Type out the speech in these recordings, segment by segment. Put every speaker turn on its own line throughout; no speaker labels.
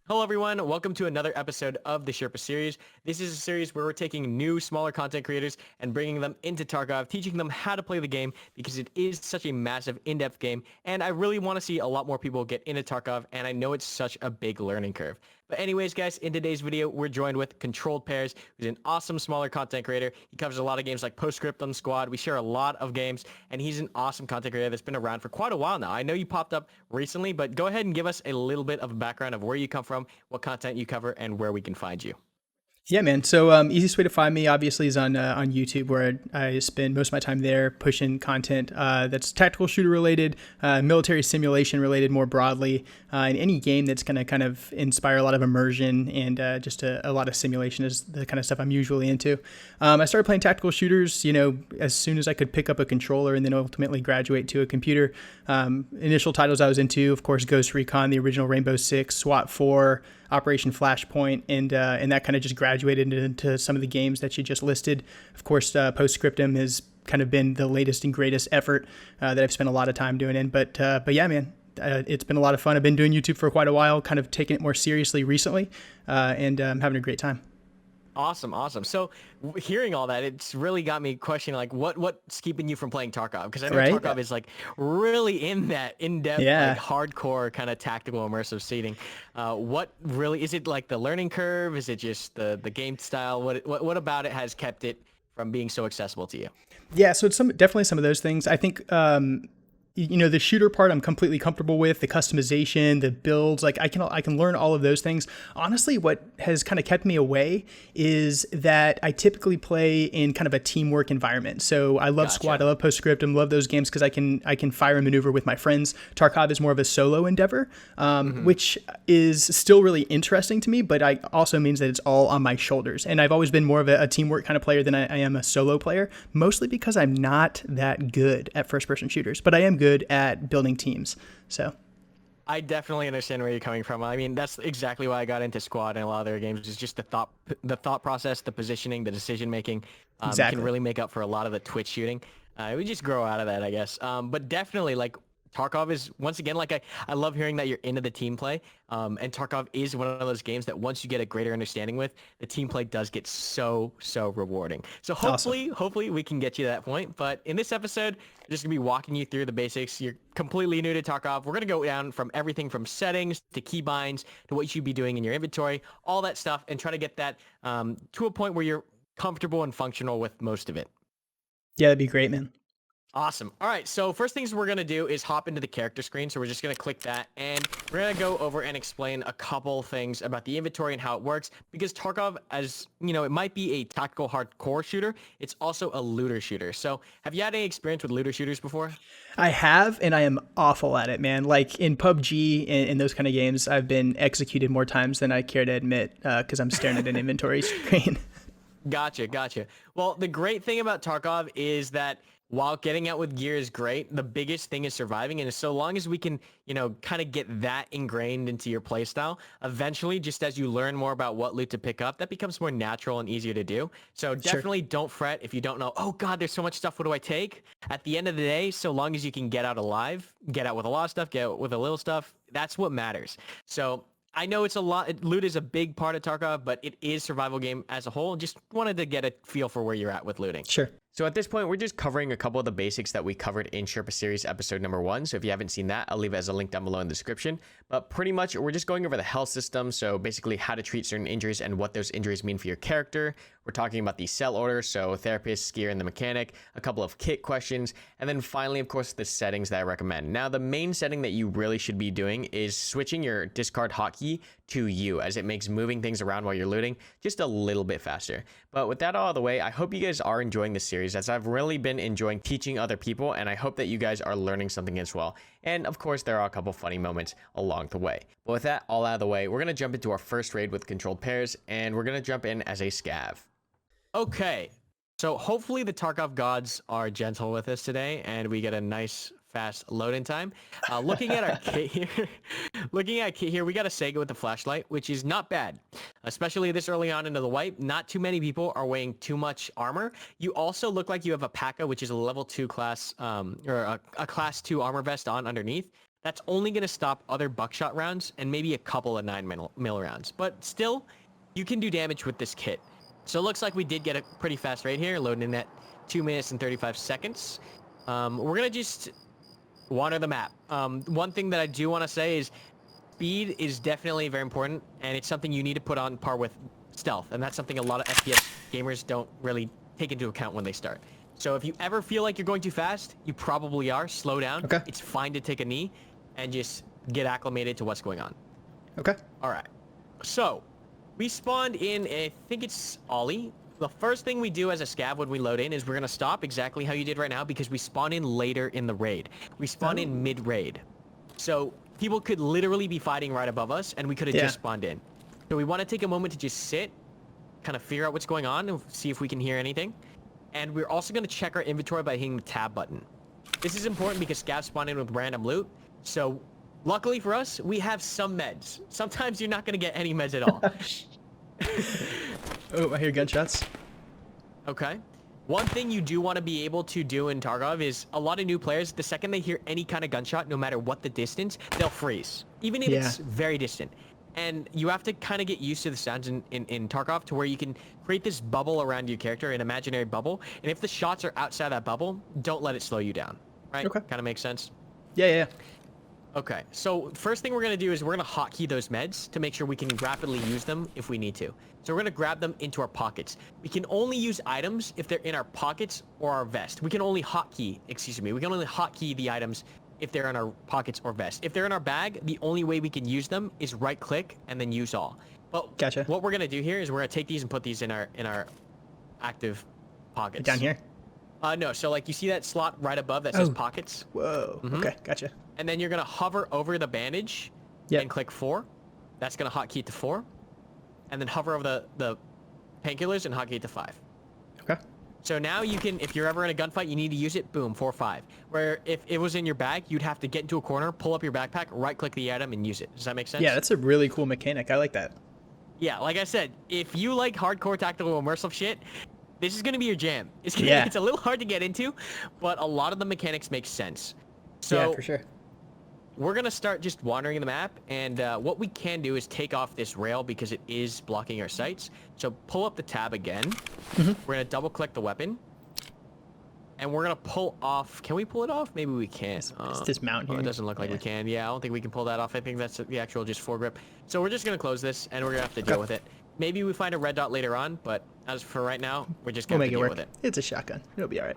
Hello everyone, welcome to another episode of the Sherpa Series. This is a series where we're taking new, smaller content creators and bringing them into Tarkov, teaching them how to play the game because it is such a massive, in-depth game, and I really want to see a lot more people get into Tarkov, and I know it's such a big learning curve. But anyways, guys, in today's video, we're joined with ControlledPairs, who's an awesome, smaller content creator. He covers a lot of games like Scriptum, Squad. We share a lot of games, and he's an awesome content creator that's been around for quite a while now. I know you popped up recently, but go ahead and give us a little bit of a background of where you come from, what content you cover, and where we can find you.
Yeah, man. So easiest way to find me, obviously, is on YouTube, where I spend most of my time there pushing content that's tactical shooter related, military simulation related more broadly, and any game that's going to kind of inspire a lot of immersion and just a lot of simulation is the kind of stuff I'm usually into. I started playing tactical shooters, as soon as I could pick up a controller, and then ultimately graduate to a computer. Initial titles I was into, of course, Ghost Recon, the original Rainbow Six, SWAT4, Operation Flashpoint, and that kind of just graduated into some of the games that you just listed. Of course, Scriptum has kind of been the latest and greatest effort that I've spent a lot of time doing in. But yeah, man, it's been a lot of fun. I've been doing YouTube for quite a while, kind of taking it more seriously recently, and I'm having a great time.
Awesome. So hearing all that, it's really got me questioning, like, what's keeping you from playing Tarkov? Because I know
Right?
Tarkov is like really in that in-depth,
Yeah.
like hardcore kind of tactical immersive seating. What really is it, like the learning curve? Is it just the game style? What about it has kept it from being so accessible to you?
Yeah, so it's definitely some of those things. I think the shooter part I'm completely comfortable with, the customization, the builds, like I can learn all of those things. Honestly, what has kind of kept me away is that I typically play in kind of a teamwork environment. So I love Squad, I love Postscriptum, love those games because I can fire and maneuver with my friends. Tarkov is more of a solo endeavor, which is still really interesting to me, but I also means that it's all on my shoulders. And I've always been more of a teamwork kind of player than I am a solo player, mostly because I'm not that good at first-person shooters, but I am good at building teams. So
I definitely understand where you're coming from. I mean, that's exactly why I got into Squad and a lot of their games, is just the thought process, the positioning, the decision making.
Exactly.
Can really make up for a lot of the twitch shooting. We just grow out of that, I guess. But definitely, like, Tarkov is, once again, like, I love hearing that you're into the team play. And Tarkov is one of those games that once you get a greater understanding with, the team play does get so rewarding. So hopefully we can get you to that point. But in this episode, we're just gonna be walking you through the basics. You're completely new to Tarkov. We're gonna go down from everything from settings to keybinds to what you should be doing in your inventory, all that stuff, and try to get that to a point where you're comfortable and functional with most of it.
Yeah, that'd be great, man.
Awesome. All right, so first things we're going to do is hop into the character screen. So we're just going to click that, and we're going to go over and explain a couple things about the inventory and how it works, because Tarkov, as you know, it might be a tactical hardcore shooter. It's also a looter shooter. So have you had any experience with looter shooters before?
I have, and I am awful at it, man. Like in PUBG and those kind of games, I've been executed more times than I care to admit because I'm staring at an inventory screen.
Gotcha. Well, the great thing about Tarkov is that while getting out with gear is great, the biggest thing is surviving. And so long as we can, kind of get that ingrained into your playstyle, eventually, just as you learn more about what loot to pick up, that becomes more natural and easier to do. So definitely don't fret if you don't know, oh God, there's so much stuff. What do I take? At the end of the day, so long as you can get out alive, get out with a lot of stuff, get out with a little stuff, that's what matters. So I know it's a lot. Loot is a big part of Tarkov, but it is survival game as a whole. Just wanted to get a feel for where you're at with looting.
Sure.
So at this point, we're just covering a couple of the basics that we covered in Sherpa Series episode number 1. So if you haven't seen that, I'll leave it as a link down below in the description. But pretty much, we're just going over the health system. So basically how to treat certain injuries and what those injuries mean for your character. We're talking about the sell order, so therapist, skier, and the mechanic, a couple of kit questions, and then finally, of course, the settings that I recommend. Now, the main setting that you really should be doing is switching your discard hotkey to U, as it makes moving things around while you're looting just a little bit faster. But with that all out of the way, I hope you guys are enjoying this series, as I've really been enjoying teaching other people, and I hope that you guys are learning something as well. And of course, there are a couple funny moments along the way. But with that all out of the way, we're going to jump into our first raid with Controlled Pairs, and we're going to jump in as a scav. Okay, so hopefully the Tarkov gods are gentle with us today, and we get a nice fast load-in time. Looking at our kit here, we got a Sega with the flashlight, which is not bad, especially this early on into the wipe. Not too many people are weighing too much armor. You also look like you have a P.A.K.A., which is a level 2 class, or a class 2 armor vest on underneath. That's only going to stop other buckshot rounds and maybe a couple of 9mm rounds. But still, you can do damage with this kit. So it looks like we did get a pretty fast rate here, loading in at 2 minutes and 35 seconds. We're going to just wander the map. One thing that I do want to say is speed is definitely very important, and it's something you need to put on par with stealth. And that's something a lot of FPS gamers don't really take into account when they start. So if you ever feel like you're going too fast, you probably are. Slow down.
Okay.
It's fine to take a knee and just get acclimated to what's going on.
Okay.
All right. So we spawned in, I think it's Ollie. The first thing we do as a scav when we load in is we're going to stop exactly how you did right now because we spawn in later in the raid. We spawn in mid-raid. So people could literally be fighting right above us and we could have just spawned in. So we want to take a moment to just sit, kind of figure out what's going on and see if we can hear anything. And we're also going to check our inventory by hitting the tab button. This is important because scavs spawn in with random loot. So luckily for us, we have some meds. Sometimes you're not going to get any meds at all.
Oh, I hear gunshots.
Okay. One thing you do want to be able to do in Tarkov is a lot of new players, the second they hear any kind of gunshot, no matter what the distance, they'll freeze. Even if it's very distant. And you have to kind of get used to the sounds in Tarkov to where you can create this bubble around your character, an imaginary bubble. And if the shots are outside that bubble, don't let it slow you down. Right?
Okay.
Kind of makes sense?
Yeah.
Okay. So first thing we're going to do is we're going to hotkey those meds to make sure we can rapidly use them if we need to. So we're going to grab them into our pockets. We can only use items if they're in our pockets or our vest. We can only hotkey the items if they're in our pockets or vest. If they're in our bag, the only way we can use them is right click and then use all. But
Gotcha.
What we're gonna do here is we're gonna take these and put these in our active pockets.
Down here?
No, so like you see that slot right above that says pockets?
Whoa. Okay, gotcha.
And then you're gonna hover over the bandage and click 4. That's gonna hotkey it to 4. And then hover over the painkillers and hotkey it to 5.
Okay.
So now you can, if you're ever in a gunfight, you need to use it, boom, 4-5. Where if it was in your bag, you'd have to get into a corner, pull up your backpack, right-click the item, and use it. Does that make sense?
Yeah, that's a really cool mechanic. I like that.
Yeah, like I said, if you like hardcore tactical immersive shit, this is going to be your jam. It's a little hard to get into, but a lot of the mechanics make sense. So
yeah, for sure.
We're going to start just wandering the map, and what we can do is take off this rail because it is blocking our sights. So pull up the tab again. We're going to double-click the weapon, and we're going to pull off... Can we pull it off? Maybe we can't.
It's this mount here.
It doesn't look like we can. Yeah, I don't think we can pull that off. I think that's the actual just foregrip. So we're just going to close this, and we're going to have to deal with it. Maybe we find a red dot later on, but as for right now, we're just going to deal with it.
It's a shotgun. It'll be all right.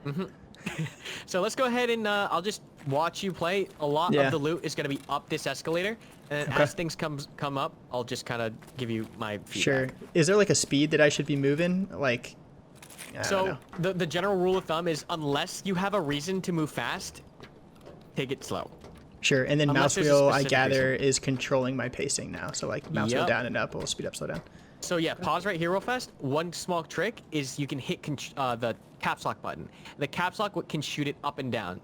So let's go ahead and I'll just watch you play. A lot of the loot is going to be up this escalator, and then as things come up, I'll just kind of give you my feedback.
Sure. Is there like a speed that I should be moving? Like,
so the general rule of thumb is unless you have a reason to move fast, take it slow.
Sure. And then mouse wheel, I gather, is controlling my pacing now. So like mouse wheel down and up will speed up, slow down.
So yeah, pause right here real fast. One small trick is you can hit the caps lock button. The caps lock can shoot it up and down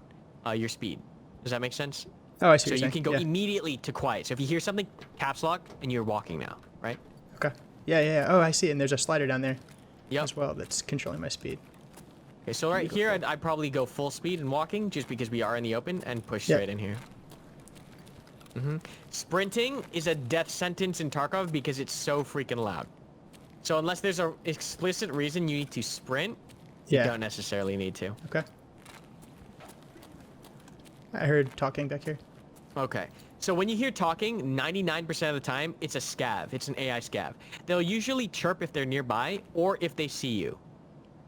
your speed. Does that make sense?
Oh, I see.
So you can go immediately to quiet. So if you hear something, caps lock, and you're walking now, right?
Okay. Yeah. Oh, I see. And there's a slider down there
as
well that's controlling my speed.
Okay, so right here, I'd probably go full speed and walking just because we are in the open and push straight in here. Sprinting is a death sentence in Tarkov because it's so freaking loud. So unless there's an explicit reason you need to sprint, you don't necessarily need to.
Okay. I heard talking back here.
Okay. So when you hear talking, 99% of the time, it's a scav. It's an AI scav. They'll usually chirp if they're nearby or if they see you.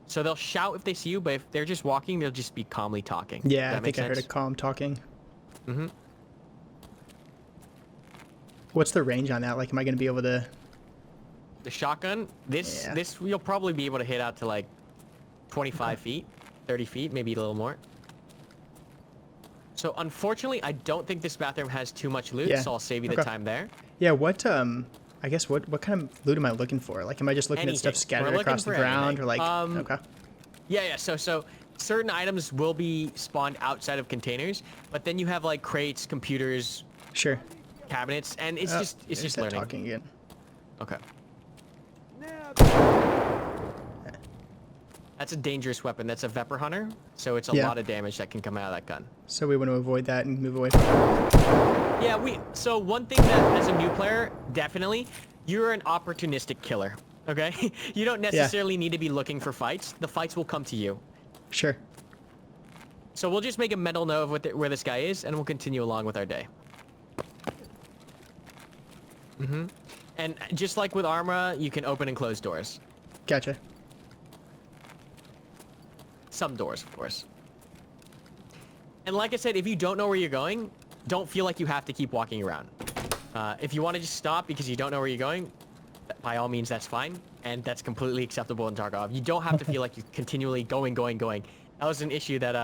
So they'll shout if they see you, but if they're just walking, they'll just be calmly talking.
Yeah, I think I heard a calm talking. What's the range on that? Like, am I going to be able to...
The shotgun, this you'll probably be able to hit out to like 25 feet, 30 feet, maybe a little more. So unfortunately, I don't think this bathroom has too much loot, so I'll save you the time there.
Yeah, what, I guess, what kind of loot am I looking for? Like, am I just looking at stuff scattered across the ground or like... okay.
Yeah, so certain items will be spawned outside of containers, but then you have like crates, computers, cabinets, and it's just learning.
Talking again.
Okay. That's a dangerous weapon. That's a Vepr Hunter, so it's a lot of damage that can come out of that gun.
So we want to avoid that and move away from it.
Yeah, so one thing that, as a new player, definitely, you're an opportunistic killer, okay? You don't necessarily need to be looking for fights. The fights will come to you.
Sure.
So we'll just make a mental note of where this guy is, and we'll continue along with our day. And just like with Arma, you can open and close doors.
Gotcha.
Some doors, of course. And like I said, if you don't know where you're going, don't feel like you have to keep walking around. If you want to just stop because you don't know where you're going, by all means, that's fine. And that's completely acceptable in Tarkov. You don't have to feel like you're continually going. That was an issue that,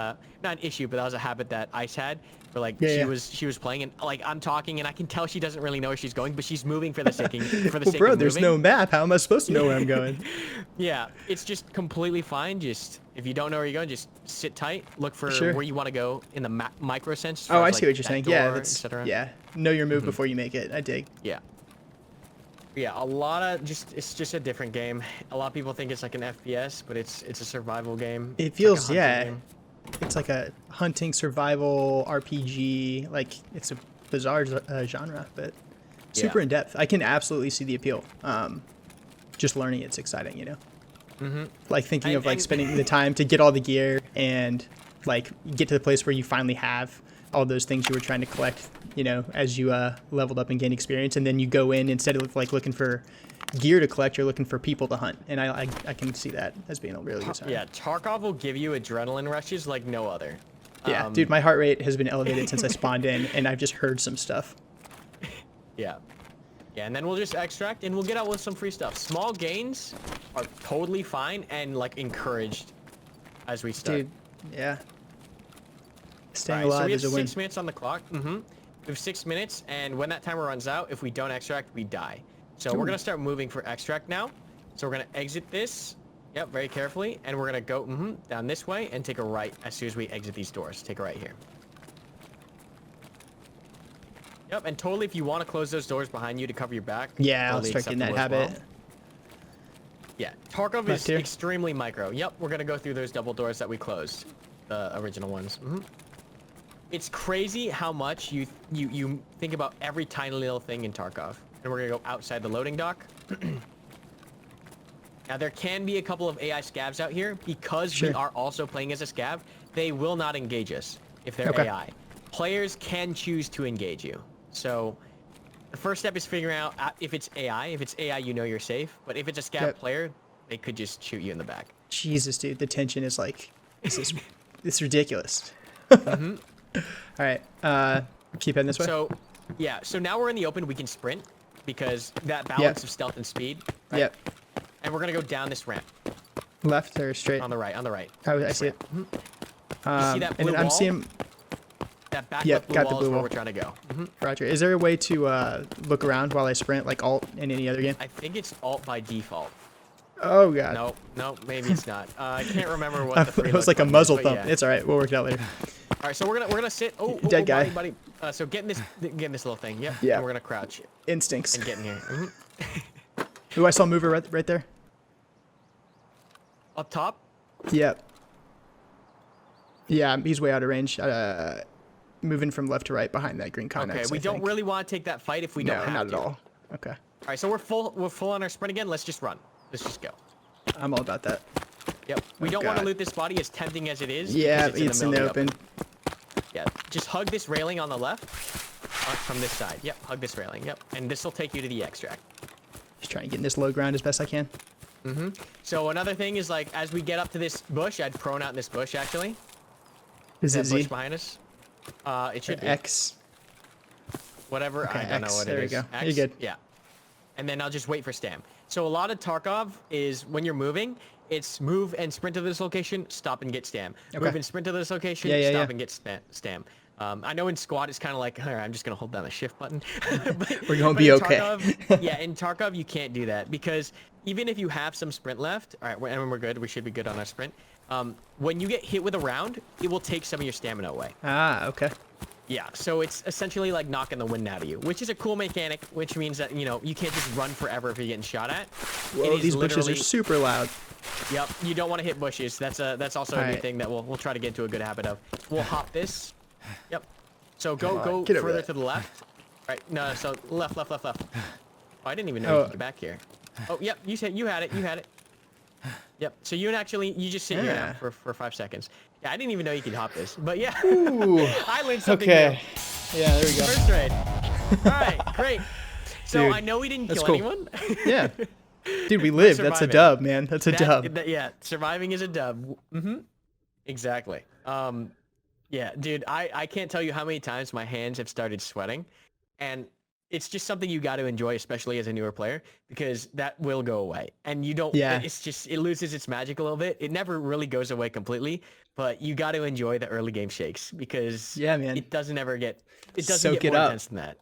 not an issue, but that was a habit that Ice had. Where like she was playing and like I'm talking and I can tell she doesn't really know where she's going, but she's moving for the sake of
bro, there's
moving.
no map. How am I supposed to know where I'm going?
Yeah, it's just completely fine. Just if you don't know where you're going, just sit tight. Look for where you want to go in the micro sense.
Oh, I see what you're saying. Yeah,
that's
know your move before you make it. I dig.
Yeah. Yeah, a lot of it's just a different game. A lot of people think it's like an FPS, but it's a survival game.
It feels game. It's like a hunting survival RPG. Like it's a bizarre genre, but super in depth. I can absolutely see the appeal. Just learning it's exciting, you know. Like thinking of like spending the time to get all the gear and like get to the place where you finally have all those things you were trying to collect, you know, as you leveled up and gained experience, and then you go in instead of like looking for gear to collect, you're looking for people to hunt, and I can see that as being a really good sign.
Yeah, Tarkov will give you adrenaline rushes like no other.
Yeah, dude, my heart rate has been elevated since I spawned in, and I've just heard some stuff.
Yeah, and then we'll just extract, and we'll get out with some free stuff. Small gains are totally fine and like encouraged as we start.
Dude, yeah. Staying alive is a win.
So we have 6 minutes on the clock. We have 6 minutes, and when that timer runs out, if we don't extract, we die. So we're gonna start moving for extract now. So we're gonna exit this, very carefully, and we're gonna go down this way and take a right as soon as we exit these doors. Take a right here. Yep, and totally if you want to close those doors behind you to cover your back.
Yeah, I'll start getting that habit.
Well. Yeah, Tarkov is extremely micro. Yep, we're gonna go through those double doors that we closed, the original ones. It's crazy how much you think about every tiny little thing in Tarkov. And we're gonna go outside the loading dock. Now there can be a couple of AI scavs out here because we are also playing as a scav. They will not engage us if they're AI. Players can choose to engage you. So the first step is figuring out if it's AI. If it's AI, you know you're safe. But if it's a scav player, they could just shoot you in the back.
Jesus, dude, the tension is like, it's ridiculous. All right, keep heading this way.
So, yeah, so now we're in the open. We can sprint because that balance of stealth and speed. Right?
Yep.
And we're gonna go down this ramp.
Left or straight?
On the right. On the right.
Oh, I see it.
You see that blue wall?
I'm seeing.
That back
Yep,
blue
got
wall
the blue
is where
wall.
we're trying to go.
Roger. Is there a way to look around while I sprint, like alt in any other game?
I think it's alt by default.
Oh god.
No, maybe it's not. I can't remember what the
it was like a muzzle thump. Yeah. It's all right. We'll work it out later.
All right, so we're gonna sit. Oh,
dead guy.
buddy. So get in this little thing. Yep.
Yeah.
And we're gonna crouch.
Instincts.
And get in here.
Ooh, I saw a mover right there.
Up top.
Yep. Yeah, he's way out of range. Moving from left to right behind that green connex.
Okay, we don't really want to take that fight if we don't have to.
No, not at all. Okay.
All right, so we're full on our sprint again. Let's just run. Let's just go.
I'm all about that.
Yep. We don't want to loot this body, as tempting as it is.
Yeah, it's in the open.
Yeah, just hug this railing on the left from this side. Yep, hug this railing. Yep, and this will take you to the extract.
Just trying to get in this low ground as best I can.
So another thing is, like, as we get up to this bush, I'd prone out in this bush, actually.
Is it
that bush
Z?
behind us? It should be.
X.
Whatever,
okay,
I don't know what
there
it is.
There we go.
X?
You're good.
Yeah. And then I'll just wait for stam. So a lot of Tarkov is when you're moving, it's move and sprint to this location, stop and get stam.
Okay.
Move and sprint to this location, stop and get stam. I know in squad it's kind of like, all right, I'm just going to hold down the shift button.
We're going to be okay.
Yeah, in Tarkov, you can't do that because even if you have some sprint left, all right, and we're good, we should be good on our sprint. When you get hit with a round, it will take some of your stamina away.
Ah, okay.
Yeah, so it's essentially like knocking the wind out of you, which is a cool mechanic, which means that, you know, you can't just run forever if you're getting shot at.
Whoa, these bushes are super loud.
Yep, you don't want to hit bushes. That's also a new thing that we'll try to get into a good habit of. We'll hop this. Yep. So go further to the left. Right. No, so left. Oh, I didn't even know you could get back here. Oh, yep. You had it. Yep. So you just sit here now for 5 seconds. Yeah, I didn't even know you could hop this. But yeah, I learned something new.
Yeah, there we go.
First raid. All right, great. So
Dude,
I know we didn't kill
cool.
anyone.
Yeah. Dude, we lived. That's a dub, man. That's a dub.
Yeah, surviving is a dub. Exactly. Yeah, dude, I can't tell you how many times my hands have started sweating, and it's just something you got to enjoy, especially as a newer player, because that will go away, and you don't. Yeah. It's just it loses its magic a little bit. It never really goes away completely, but you got to enjoy the early game shakes because
man,
it doesn't get more intense than that.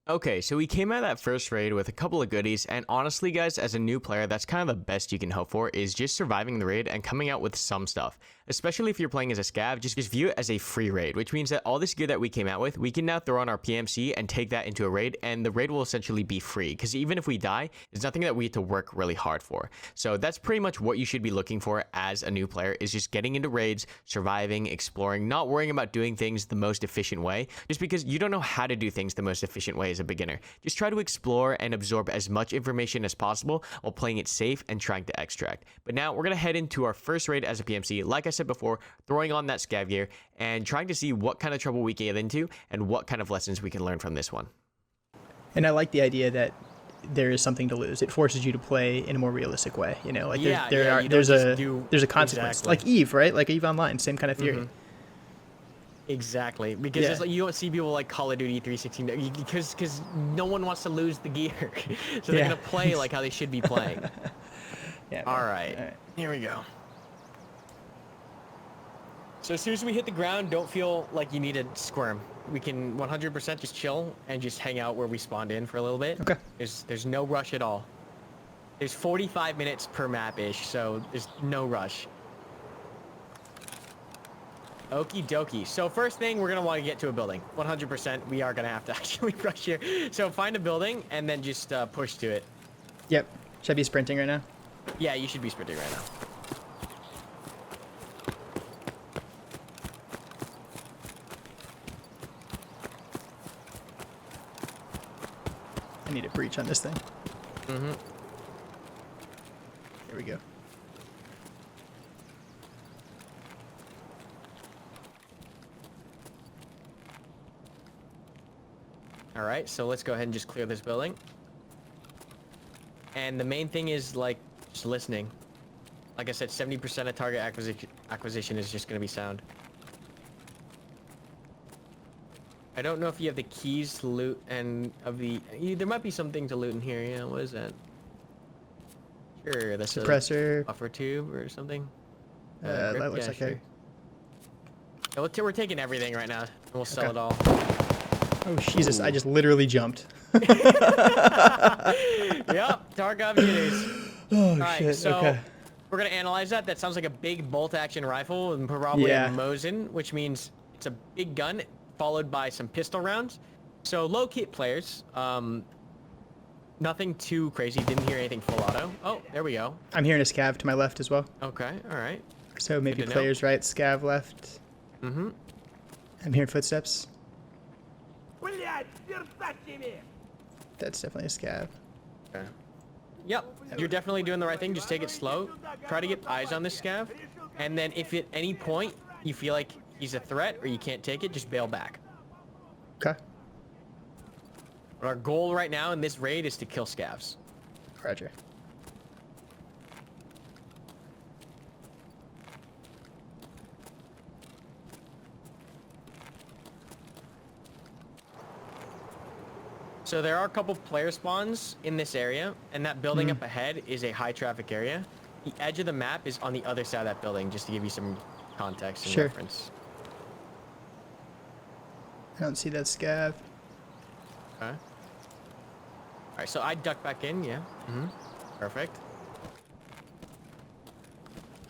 Okay, so we came out of that first raid with a couple of goodies, and honestly, guys, as a new player, that's kind of the best you can hope for, is just surviving the raid and coming out with some stuff. Especially if you're playing as a scav, just view it as a free raid, which means that all this gear that we came out with, we can now throw on our PMC and take that into a raid, and the raid will essentially be free, because even if we die, it's nothing that we have to work really hard for. So that's pretty much what you should be looking for as a new player, is just getting into raids, surviving, exploring, not worrying about doing things the most efficient way, just because you don't know how to do things the most efficient way as a beginner. Just try to explore and absorb as much information as possible while playing it safe and trying to extract. But now we're going to head into our first raid as a PMC, like I said before, throwing on that scav gear and trying to see what kind of trouble we can get into and what kind of lessons we can learn from this one. And
I like the idea that there is something to lose. It forces you to play in a more realistic way, you know, like there's a consequence. Exactly. Like Eve, right? Like Eve Online, same kind of theory.
Exactly, because it's like you don't see people like Call of Duty 316 because no one wants to lose the gear, so they're gonna play like how they should be playing. All right, here we go. So as soon as we hit the ground, don't feel like you need to squirm. We can 100% just chill and just hang out where we spawned in for a little bit.
Okay.
There's no rush at all. There's 45 minutes per map-ish, so there's no rush. Okie dokie. So first thing, we're going to want to get to a building. 100%, we are going to have to actually rush here. So find a building and then just push to it.
Yep. Should I be sprinting right now?
Yeah, you should be sprinting right now.
I need a breach on this thing. Here we go.
All right, so let's go ahead and just clear this building. And the main thing is like just listening. Like I said, 70% of target acquisition is just going to be sound. I don't know if you have the keys to loot and there might be something to loot in here. Yeah, what is that? Sure, that's
suppressor,
a buffer tube or something.
That looks like
sure. We're taking everything right now, and we'll sell it all.
Oh Jesus! I just literally jumped.
Yep, Tarkov it is.
Oh shit!
So we're gonna analyze that. That sounds like a big bolt-action rifle and probably a Mosin, which means it's a big gun followed by some pistol rounds. So low kit players, nothing too crazy. Didn't hear anything full auto. Oh, there we go.
I'm hearing a scav to my left as well.
Okay, all right.
So maybe players right, scav left. I'm hearing footsteps. That's definitely a scav.
Okay. Yep, you're definitely doing the right thing. Just take it slow. Try to get eyes on this scav. And then if at any point you feel like he's a threat or you can't take it, just bail back.
Okay.
But our goal right now in this raid is to kill scavs.
Roger.
So there are a couple player spawns in this area, and that building up ahead is a high traffic area. The edge of the map is on the other side of that building, just to give you some context and reference.
I don't see that scav.
Okay. All right, so I duck back in, yeah. Perfect.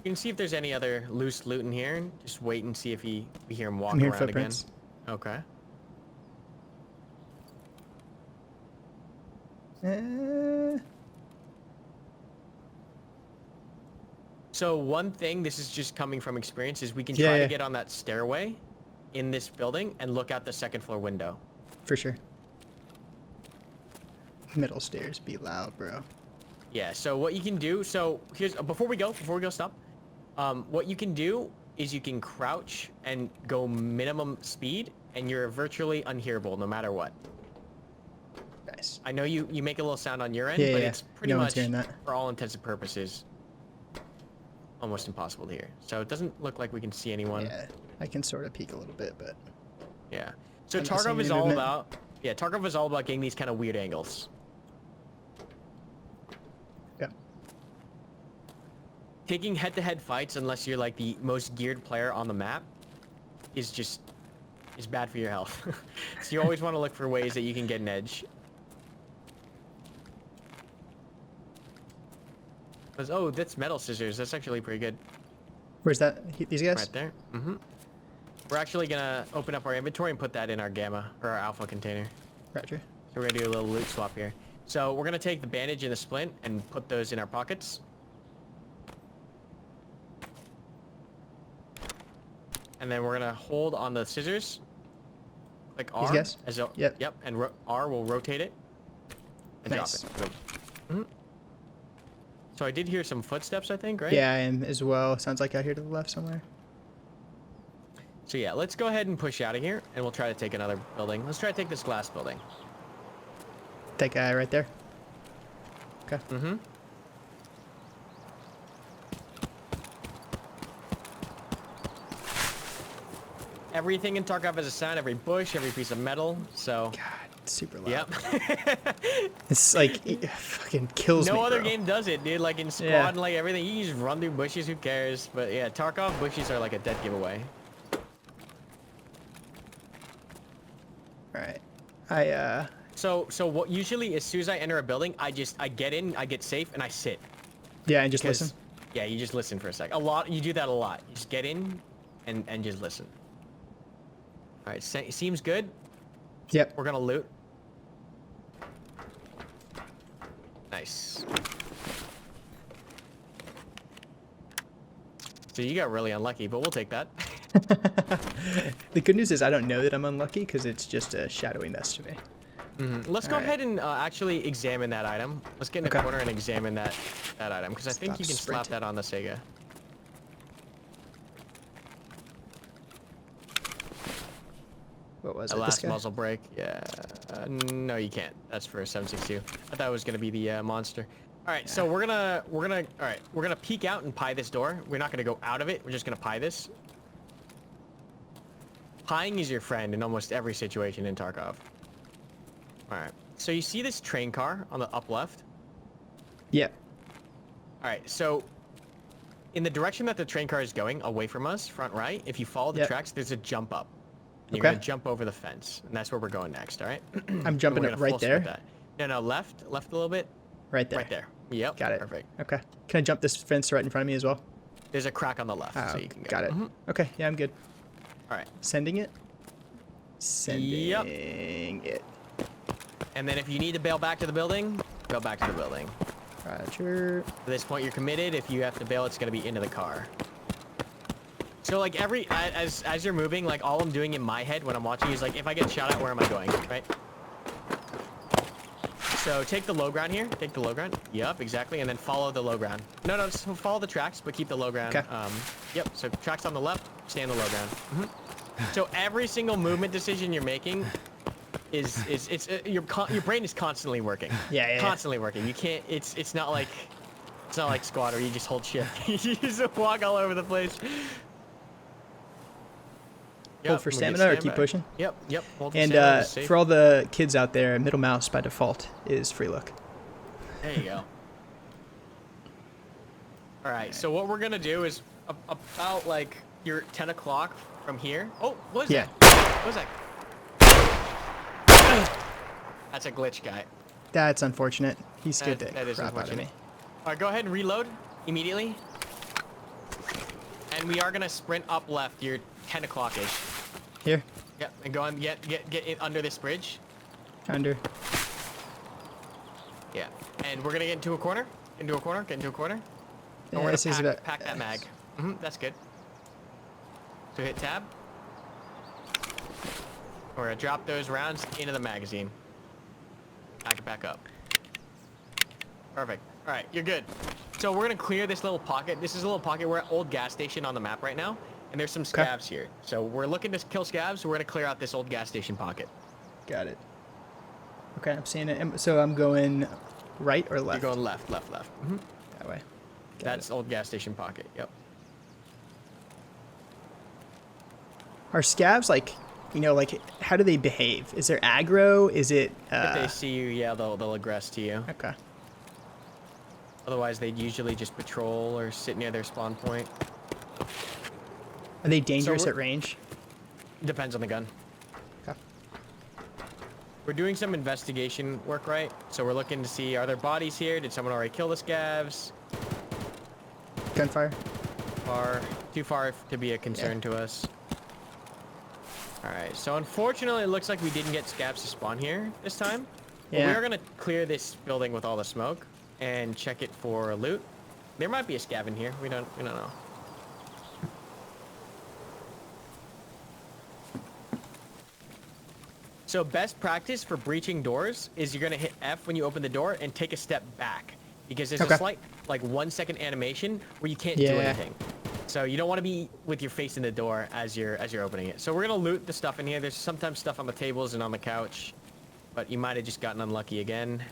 You can see if there's any other loose loot in here. Just wait and see if we hear him walk around
footprints
again. Okay. So one thing, this is just coming from experience, is we can
Yeah,
try
yeah.
to get on that stairway in this building and look out the second floor window.
For sure. Middle stairs be loud, bro.
Yeah, so what you can do, so here's, before we go, stop. What you can do is you can crouch and go minimum speed, and you're virtually unhearable no matter what.
Nice.
I know you make a little sound on your end,
Yeah,
but
yeah.
it's pretty
No one's
much,
hearing that.
for all intents and purposes, almost impossible to hear. So it doesn't look like we can see anyone.
Yeah, I can sort of peek a little bit, but
Yeah. So
I'm not seeing
Tarkov is
any
all
movement.
about, yeah, Tarkov is all about getting these kind of weird angles.
yeah.
Taking head-to-head fights, unless you're like the most geared player on the map, is bad for your health. So you always want to look for ways that you can get an edge. Because, oh, that's metal scissors. That's actually pretty good.
Where's that? These guys?
Right there. Mm-hmm. We're actually gonna open up our inventory and put that in our gamma or our alpha container.
Roger.
So we're gonna do a little loot swap here. So we're gonna take the bandage and the splint and put those in our pockets. And then we're gonna hold on the scissors. Click R.
These guys?
As a,
Yep.
Yep. And R will rotate it. And
Nice.
drop it. Boom. Mhm. So I did hear some footsteps, I think, right?
Yeah, I am as well. Sounds like out here to the left somewhere.
So yeah, let's go ahead and push out of here, and we'll try to take another building. Let's try to take this glass building.
That guy right there. Okay.
Mm-hmm. Everything in Tarkov has a sound, every bush, every piece of metal, so...
God, it's super loud.
Yep.
It's like it fucking kills me.
No other
bro.
game does it, dude. Like in Squad
Yeah.
and like everything, you can just run through bushes, who cares? But yeah, Tarkov bushes are like a dead giveaway.
All right.
So what usually as soon as I enter a building, I get in, I get safe, and I sit.
Yeah, and just
'Cause-
listen.
Yeah, you just listen for a sec. You do that a lot. You just get in and just listen. All right, seems good.
Yep.
We're gonna loot. Nice. So you got really unlucky, but we'll take that.
The good news is I don't know that I'm unlucky because it's just a shadowy nest to me.
Let's go
Alright.
ahead and actually examine that item. Let's get in the
Okay.
corner and examine that item, because I think
Stop
you can slap
sprinting.
that on the Sega.
What was
The
it? This
last
guy?
muzzle break. Yeah. No, you can't. That's for 762. I thought it was gonna be the monster. All right, so we're gonna peek out and pie this door. We're not gonna go out of it. We're just gonna pie this. Pieing is your friend in almost every situation in Tarkov. All right. So you see this train car on the up left?
Yeah.
All right. So in the direction that the train car is going, away from us, front right, if you follow the
Yep.
tracks, there's a jump up. And You're
Okay.
gonna jump over the fence, and that's where we're going next. All right.
I'm jumping
We're
it
gonna
right
full sprint
there.
that. No, left a little bit.
Right there.
Right there. Yep.
Got it.
Perfect.
Okay. Can I jump this fence right in front of me as well?
There's a crack on the left,
Oh,
so you can go.
got it.
Mhm.
Okay. Yeah, I'm good.
All right.
Sending it. Sending
Yep.
it.
And then if you need to bail back to the building, go back to the building.
Roger.
At this point, you're committed. If you have to bail, it's gonna be into the car. So like as you're moving, like all I'm doing in my head when I'm watching is like, if I get shot at, where am I going, right? So take the low ground here. Take the low ground. Yep, exactly. And then follow the low ground. No, just follow the tracks, but keep the low ground.
Okay.
Yep. So tracks on the left, stay on the low ground. So every single movement decision you're making is your brain is constantly working.
Yeah.
Constantly working. You can't. It's not like Squad where you just hold shift. You just walk all over the place.
Hold for
we get
stamina or keep
stamina.
pushing?
Yep. Hold for
And
stamina, just safe.
for all the kids out there, middle mouse by default is free look.
There you go. All right. So what we're gonna do is about like your 10 o'clock from here. Oh, what is
Yeah.
that? What is that? That's a glitch guy.
That's unfortunate. He scared the
That is
crap out of
unfortunate.
me.
All right, go ahead and reload immediately. And we are gonna sprint up left. You're 10 o'clock-ish.
Here.
Yep, and go on. Get in under this bridge.
Under.
Yeah. And we're gonna get into a corner. Get into a corner. And we're gonna pack that mag. That's good. So hit tab. We're gonna drop those rounds into the magazine. Pack it back up. Perfect. All right, you're good. So we're gonna clear this little pocket. This is a little pocket. We're at old gas station on the map right now, and there's some scavs here. So we're looking to kill scavs. So we're gonna clear out this old gas station pocket.
Got it. Okay, I'm seeing it. So I'm going right or left?
You're going left. That
way.
That's old gas station pocket. Yep.
Are scavs like, like how do they behave? Is there aggro? Is it?
If they see you, yeah, they'll aggress to you.
Okay.
Otherwise, they'd usually just patrol or sit near their spawn point.
Are they dangerous at range?
Depends on the gun.
Okay.
We're doing some investigation work, right? So we're looking to see, are there bodies here? Did someone already kill the scavs?
Gunfire?
Too far to be a concern to us. Alright, so unfortunately it looks like we didn't get scavs to spawn here this time.
Yeah.
But we are going to clear this building with all the smoke and check it for loot. There might be a scav in here. We don't know. So best practice for breaching doors is you're going to hit F when you open the door and take a step back. Because there's a slight, 1 second animation where you can't do anything. So you don't want to be with your face in the door as you're opening it. So we're going to loot the stuff in here. There's sometimes stuff on the tables and on the couch. But you might have just gotten unlucky again.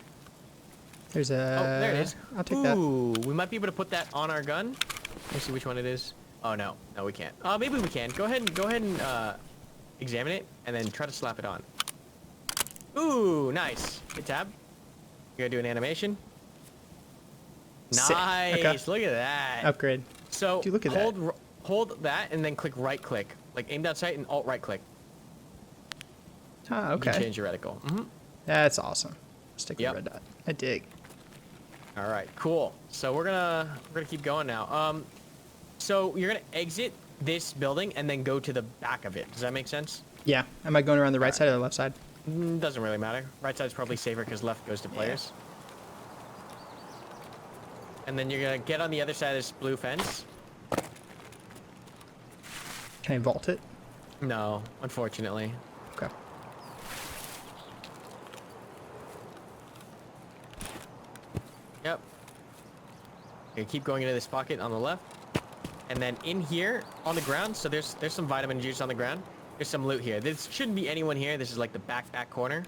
There's a...
Oh, there it is.
I'll take that.
Ooh, we might be able to put that on our gun. Let me see which one it is. Oh, no. No, we can't. Maybe we can. Go ahead and examine it and then try to slap it on. Ooh, nice. Hit tab. You're going to do an animation. Nice. Okay. Look at that.
Upgrade.
So
dude, look at
hold that and then click right click. Like aim down sight and alt right click.
Ah, okay.
You can change your reticle.
That's awesome. Stick with the red dot. I dig.
All right, cool. So we're gonna keep going now. So you're gonna exit this building and then go to the back of it. Does that make sense?
Yeah. Am I going around the right side or the left side?
Doesn't really matter. Right side's probably safer because left goes to players. And then you're gonna get on the other side of this blue fence.
Can I vault it?
No, unfortunately.
Okay.
Yep. Okay, keep going into this pocket on the left. And then in here on the ground, so there's some vitamin juice on the ground. There's some loot here. This shouldn't be anyone here. This is like the back corner.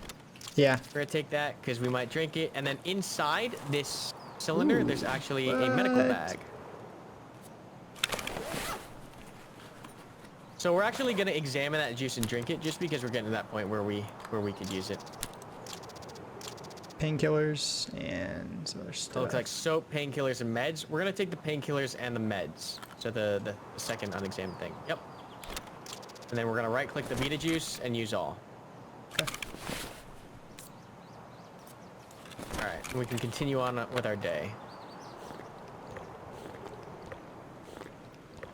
Yeah.
We're gonna take that because we might drink it. And then inside this cylinder, there's actually a medical bag. So we're actually gonna examine that juice and drink it just because we're getting to that point where we could use it.
Painkillers and some other stuff.
So it looks like soap, painkillers, and meds. We're gonna take the painkillers and the meds. So the second unexamined thing. Yep. And then we're gonna right click the Vita juice and use all.
Okay.
Alright, and we can continue on with our day.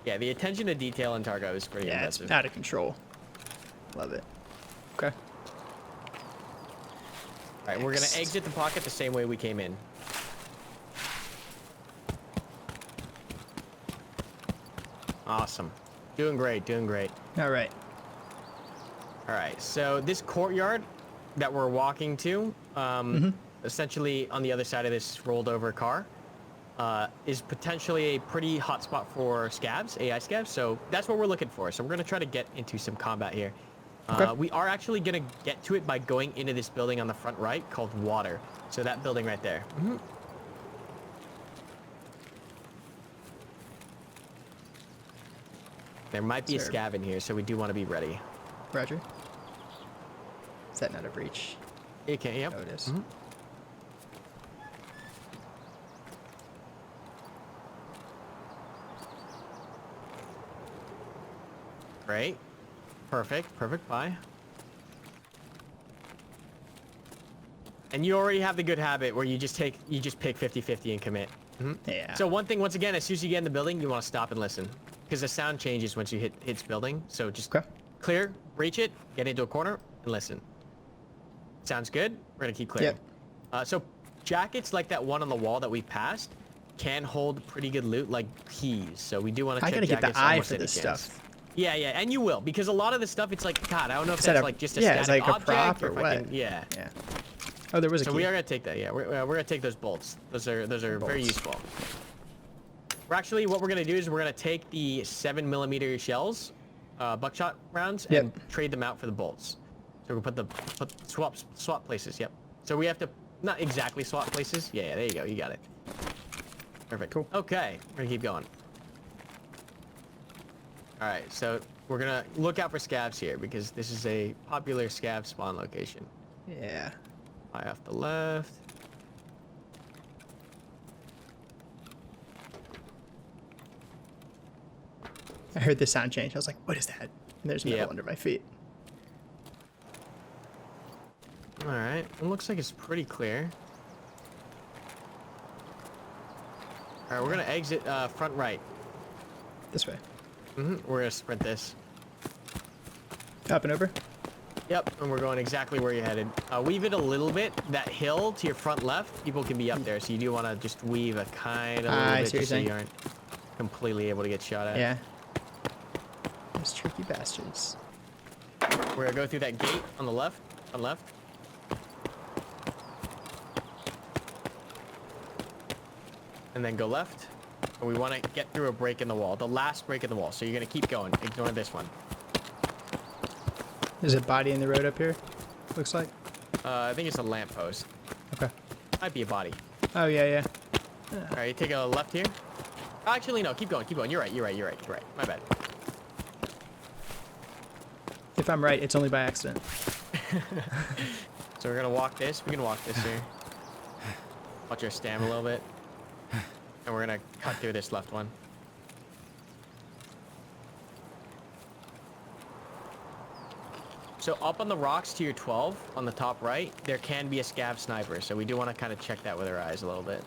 Yeah, the attention to detail in Tarkov is pretty impressive.
It's out of control. Love it. Okay.
Alright, we're gonna exit the pocket the same way we came in. Awesome. Doing great, doing great.
Alright.
Alright, so this courtyard that we're walking to, essentially on the other side of this rolled over car, is potentially a pretty hot spot for scavs, AI scavs, so that's what we're looking for. So we're going to try to get into some combat here.
Okay.
We are actually going to get to it by going into this building on the front right called Water. So that building right there. There might be a scav in here, so we do want to be ready.
Roger. Is that not a breach?
It can, yep.
Oh, it is.
Great. Perfect. Perfect. Bye. And you already have the good habit where you just pick 50-50 and commit.
Yeah.
So one thing, once again, as soon as you get in the building, you want to stop and listen. Because the sound changes once you hits building. So just clear, reach it, get into a corner, and listen. Sounds good? We're going to keep clearing.
Yep.
So jackets like that one on the wall that we passed, can hold pretty good loot, like keys. So we do want to check
I gotta get
jackets
the eye
almost
for
any
this
chance.
stuff.
Yeah, and you will, because a lot of the stuff, it's like, God, I don't know if
Is that
that's
a-
like just a
yeah,
static
it's like a
object
prop or
if I
what?
can, yeah.
Yeah. Oh, there was a
So
key.
we are gonna take that. Yeah, we're gonna take those bolts. Those are very
Bolts.
useful. We're actually, what we're gonna do is we're gonna take the 7mm shells, buckshot rounds,
Yep.
and trade them out for the bolts. So we're gonna swap places. Yep. So we have to not exactly swap places. Yeah, there you go. You got it. Perfect.
Cool.
Okay, we're gonna keep going. All right, so we're gonna look out for scavs here because this is a popular scav spawn location.
Yeah.
Eye off the left.
I heard the sound change. I was like, what is that? And there's metal
Yep.
under my feet.
All right, it looks like it's pretty clear. All right, we're gonna exit front right.
This way.
We're gonna sprint this.
Up and over.
Yep, and we're going exactly where you're headed. Weave it a little bit. That hill to your front left, people can be up there, so you do want to just weave a kind of
I
little
see
bit
what
just so
you're
you aren't completely able to get shot at.
Yeah. Those tricky bastards.
We're gonna go through that gate on the left. On left. And then go left. And we want to get through a break in the wall. The last break in the wall. So you're gonna keep going. Ignore this one.
There's a body in the road up here. Looks like.
I think it's a lamppost.
Okay.
Might be a body.
Oh yeah, yeah.
All right, you take a left here. Actually, no. Keep going. Keep going. You're right. My bad.
If I'm right, it's only by accident.
So we're gonna walk this. We can walk this here. Watch our stam a little bit. And we're gonna cut through this left one. So up on the rocks to your 12, on the top right, there can be a scav sniper. So we do want to kind of check that with our eyes a little bit.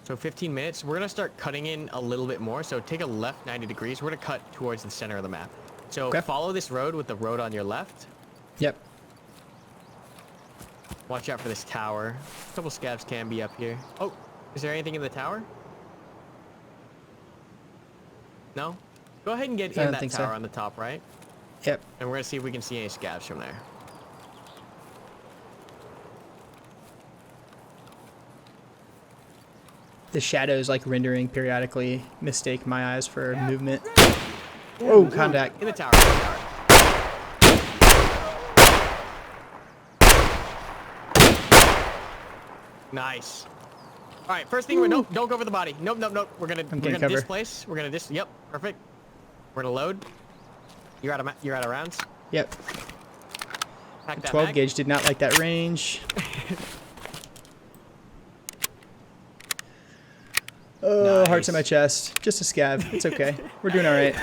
So 15 minutes, we're gonna start cutting in a little bit more. So take a left 90 degrees. We're gonna cut towards the center of the map. So
Okay.
follow this road with the road on your left.
Yep.
Watch out for this tower. A couple scavs can be up here. Oh, is there anything in the tower? No? Go ahead and get
I
in
don't
that
think so.
tower on the top right.
Yep.
And we're gonna see if we can see any scavs from there.
The shadows like rendering periodically mistake my eyes for movement. Oh, contact.
In the tower, in the tower. Nice. All right, first thing nope, don't go for the body. Nope. We're gonna
getting cover.
displace. We're gonna yep, perfect. We're gonna load. You're out of rounds.
Yep.
Pack that
12
mag.
gauge did not like that range. Oh, hearts in my
Nice.
chest. Just a scav. It's okay. We're doing all right.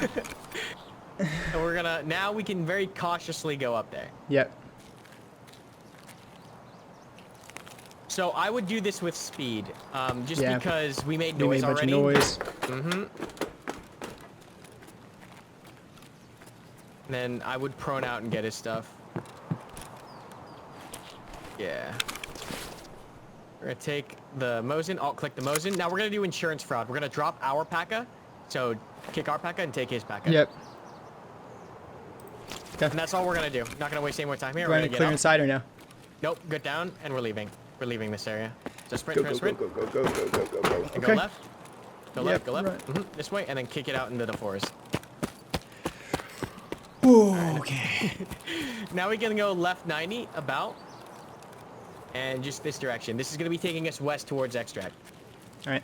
And we're gonna now we can very cautiously go up there.
Yep.
So I would do this with speed, just
Yeah.
because we made
We
noise
made a bunch
already.
of noise.
Then I would prone out and get his stuff. Yeah. We're gonna take the Mosin, alt-click the Mosin. Now we're gonna do insurance fraud. We're gonna drop our P.A.K.A. So kick our P.A.K.A. and take his P.A.K.A.
Yep.
And that's all we're gonna do. Not gonna waste any more time here. We're
Going
gonna
to
get
clear
up.
inside or no?
Nope, get down, and we're leaving. We're leaving this area. So sprint,
Go,
sprint,
go,
sprint.
go, go, go, go, go, go, go.
And
Okay.
go left. Go
Yep,
left, go left.
right.
This way, and then kick it out into the forest.
Ooh, okay.
Now we can go left 90, about. And just this direction. This is going to be taking us west towards extract.
All right.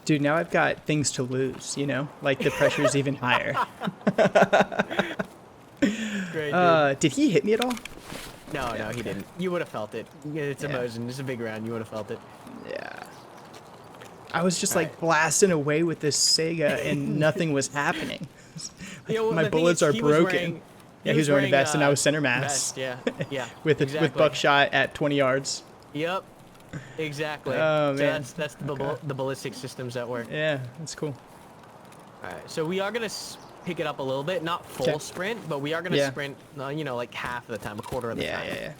Dude, now I've got things to lose, you know? Like the pressure's even higher.
Great, dude.
Did he hit me at all?
No, he didn't. You would have felt it. It's a
Yeah.
Mosin. It's a big round. You would have felt it.
Yeah. I was just
All
like
right.
blasting away with this Sega and nothing was happening.
Yeah, well,
My
the thing
bullets
is,
are
he was
broken.
wearing-
Yeah, he was wearing a vest and I was center mass.
Vest, yeah, yeah.
with
exactly.
buckshot at 20 yards.
Yep, exactly.
Oh,
So
man.
that's the,
Okay.
the ballistic systems at work.
Yeah, that's cool.
All right, so we are gonna pick it up a little bit, not full
Okay.
sprint, but we are gonna
Yeah.
sprint. You know, like half of the time, a quarter of the
Yeah,
time.
yeah, yeah.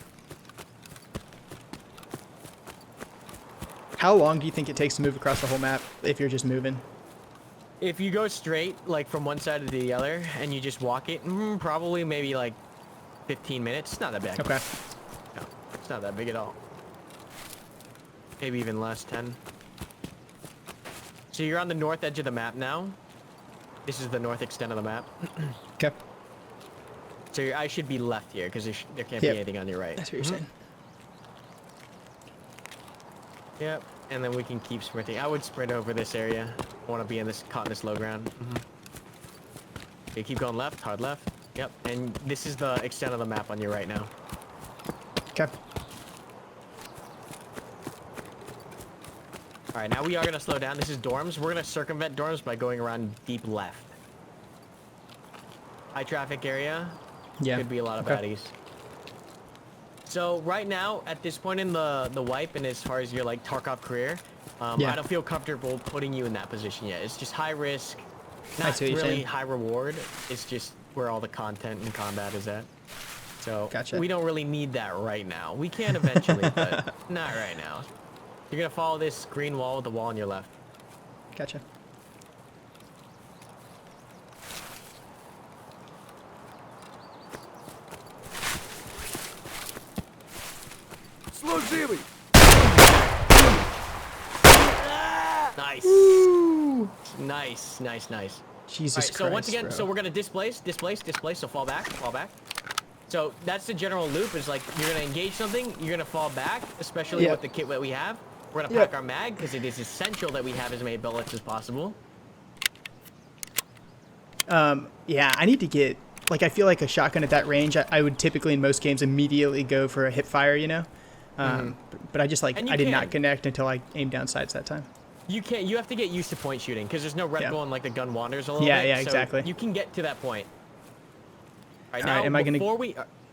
How long do you think it takes to move across the whole map if you're just moving?
If you go straight, like from one side to the other, and you just walk it, probably maybe like 15 minutes. It's not that bad.
Okay.
No, it's not that big at all. Maybe even less, 10. So you're on the north edge of the map now. This is the north extent of the map.
Okay.
So your eye should be left here, because there can't be anything on your right.
That's what you're saying.
Yep, and then we can keep sprinting. I would sprint over this area. I want to be in this, caught in this low ground. Okay, keep going left, hard left. Yep, and this is the extent of the map on your right now.
Okay.
All right, now we are going to slow down. This is dorms. We're going to circumvent dorms by going around deep left. High traffic area.
Yeah.
Could be a lot of baddies. So right now, at this point in the wipe, and as far as your like Tarkov career, I don't feel comfortable putting you in that position yet. It's just high risk, not really high reward. It's just where all the content and combat is at. So we don't really need that right now. We can eventually, but not right now. You're gonna follow this green wall with the wall on your left.
Gotcha.
Slow Zilly!
Nice. Nice.
Jesus Christ,
so once again,
bro.
so we're gonna displace, so fall back. So that's the general loop, is like, you're gonna engage something, you're gonna fall back, especially with the kit that we have. We're gonna pack our mag, because it is essential that we have as many bullets as possible.
Yeah, I need to get, like, I feel like a shotgun at that range, I would typically in most games immediately go for a hip fire, you know? But I just, like, I did not connect until I aimed down sights that time.
You have to get used to point shooting, because there's no red bull and like the gun wanders a little bit.
Yeah,
so
exactly.
You can get to that point. All right,
now,
am I gonna...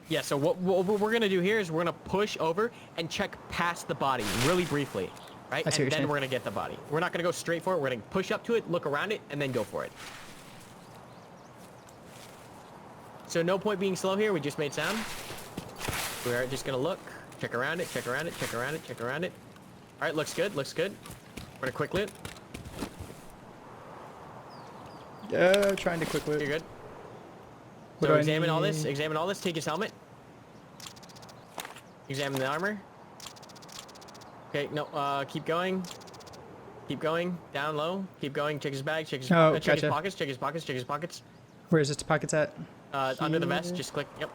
yeah, so what we're gonna do here is we're gonna push over and check past the body really briefly, right? And then we're gonna get the body. We're not gonna go straight for it. We're gonna push up to it, look around it, and then go for it. So no point being slow here. We just made sound. We're just gonna look, check around it, check around it, check around it, check around it. All right, looks good, looks good. We're gonna quick loot.
Trying to quick loot.
You're good. So examine all this. Examine all this. Take his helmet. Examine the armor. Okay, no, keep going. Keep going. Down low. Keep going. Check his bag. Check his, check his pockets. Check his pockets. Check his pockets.
Where is his pockets at?
Under the vest. Just click. Yep.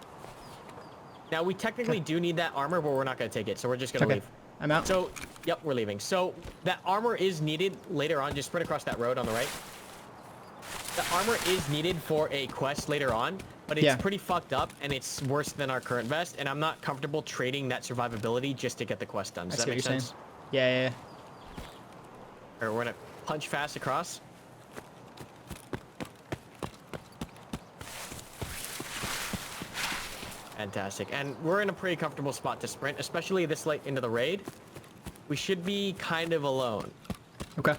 Now, we technically do need that armor, but we're not going to take it, so we're just going to leave.
I'm out.
So, yep, we're leaving. So, that armor is needed later on. Just sprint across that road on the right. The armor is needed for a quest later on, but it's pretty fucked up, and it's worse than our current vest, and I'm not comfortable trading that survivability just to get the quest done. Does that make sense?
Yeah.
All right, we're going to punch fast across. Fantastic. And we're in a pretty comfortable spot to sprint, especially this late into the raid. We should be kind of alone.
Okay.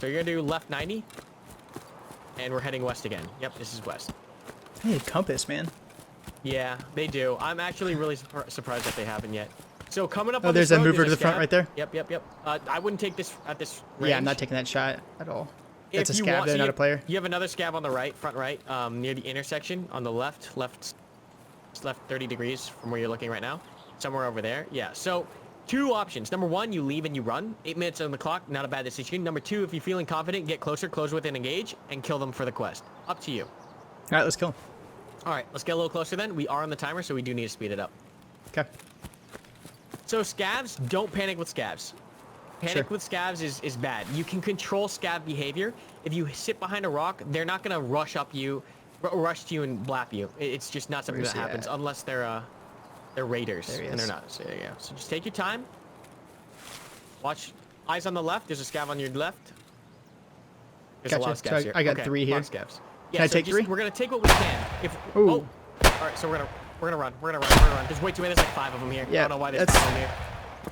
So you're going to do left 90. And we're heading west again. Yep, this is west.
Hey, compass, man.
Yeah, they do. I'm actually really surprised that they haven't yet. So coming up on
there's
this road,
a mover to the front right there?
Yep. I wouldn't take this at this range.
Yeah, I'm not taking that shot at all. That's a scav, though, not a player.
You have another scav on the right, front right, near the intersection on the left 30 degrees from where you're looking right now. Somewhere over there. Yeah, so two options. Number one, you leave and you run. 8 minutes on the clock, not a bad decision. Number two, if you're feeling confident, get closer, close with and engage, and kill them for the quest. Up to you.
All right, let's kill him.
All right, let's get a little closer then. We are on the timer, so we do need to speed it up.
Okay.
So scavs, don't panic with scavs. Panic with scavs is bad. You can control scav behavior. If you sit behind a rock, they're not going to rush to you and blap you. It's just not something that happens unless they're raiders, and they're not. So yeah. So just take your time. Watch. Eyes on the left. There's a scav on your left. There's a lot of scavs here.
I got 3 here.
A lot of scavs. Yeah,
can I take 3?
We're gonna take what we can. All right. So we're gonna run. We're gonna run. There's way too many. There's like 5 of them here.
Yeah.
I don't know why there's 5 of them here.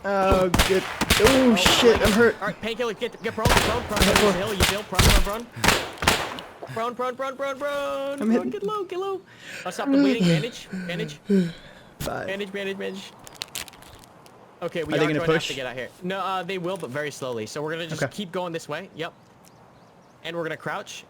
Oh, good. Oh, shit. I'm hurt.
All right, painkiller. Get prone. There's a hill. You feel prone. Prone.
I'm hitting.
Get low. I'll stop the bleeding. Bandage.
5.
Bandage. Okay, we
Are
are
they
going
gonna
to have
push?
to get out here. No, they will, but very slowly. So we're going to just keep going this way. Yep. And we're going to crouch.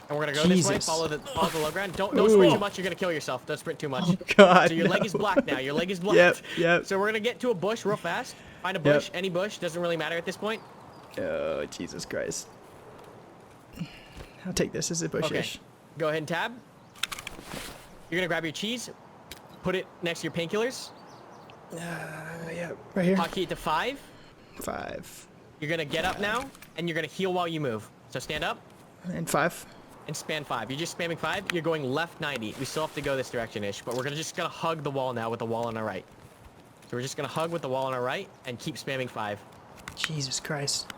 And we're going to go this way.
Jesus.
Follow the low ground. Don't sprint too much. You're going to kill yourself. Don't sprint too much.
Oh, God,
So your leg
no.
is black now. Your leg is black.
Yep.
So we're going to get to a bush real fast. Find a bush. Any bush. Doesn't really matter at this point.
Oh, Jesus Christ. I'll take this as a bushish.
Okay. Go ahead and tab. You're going to grab your cheese. Put it next to your painkillers.
Yeah, right here.
Hotkey it to 5.
5.
You're going to get up now. And you're going to heal while you move. So stand up.
And 5.
And span 5. You're just spamming 5. You're going left 90. We still have to go this direction-ish, but we're just gonna hug the wall now with the wall on our right. So we're just gonna hug with the wall on our right and keep spamming 5.
Jesus Christ.